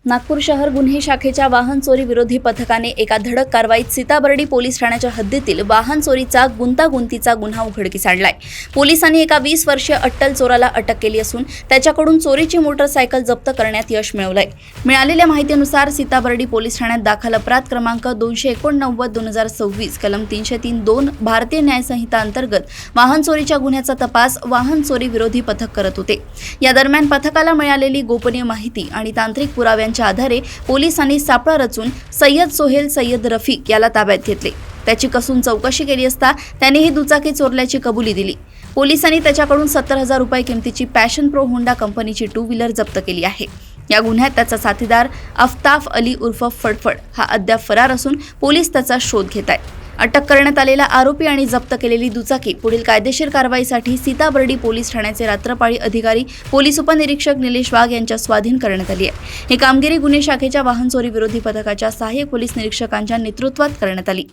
नागपूर शहर गुन्हे शाखेच्या वाहन चोरी विरोधी पथकाने एका धडक कारवाईत सीताबर्डी पोलीस ठाण्याच्या हद्दीतील वाहन चोरीचा गुंतागुंतीचा गुन्हा उघडकीस आणलाय। पोलिसांनी एका 20 वर्षीय अट्टल चोराला अटक केली असून त्याच्याकडून चोरीची मोटरसायकल जप्त करण्यात यश मिळवलंय। मिळालेल्या माहितीनुसार सीताबर्डी पोलीस ठाण्यात दाखल अपराध क्रमांक 289/2026 कलम 303(2) भारतीय न्याय संहिता अंतर्गत वाहन चोरीच्या गुन्ह्याचा तपास वाहन चोरी विरोधी पथक करत होते। या दरम्यान पथकाला मिळालेली गोपनीय माहिती आणि तांत्रिक पुराव्यांच्या आधारे पोलिसांनी सापळा रचून सय्यद सोहेल सय्यद रफीक याला ताब्यात घेतले। त्याची कसून चौकशी केली असता त्याने ही दुचाकी चोरल्याची कबुली दिली। पोलिसांनी त्याच्याकडून 70,000 रुपये किमतीची पॅशन प्रो होंडा कंपनीची 2 व्हीलर जप्त केली आहे। या गुन्ह्यात त्याचा साथीदार अफ्ताफ अली उर्फ फडफड हा अद्याप फरार असून पोलीस त्याचा शोध घेत आहेत। अटक करण्यात आलेला आरोपी आणि जप्त केलेली दुचाकी पुढील कायदेशीर कारवाईसाठी सीताबर्डी पोलीस ठाण्याचे रात्रपाळी अधिकारी पोलीस उपनिरीक्षक निलेश वाघ यांच्या स्वाधीन करण्यात आली आहे। ही कामगिरी गुन्हे शाखेच्या वाहन चोरी विरोधी पथकाच्या सहाय्यक पोलीस निरीक्षकांच्या नेतृत्वात करण्यात आली।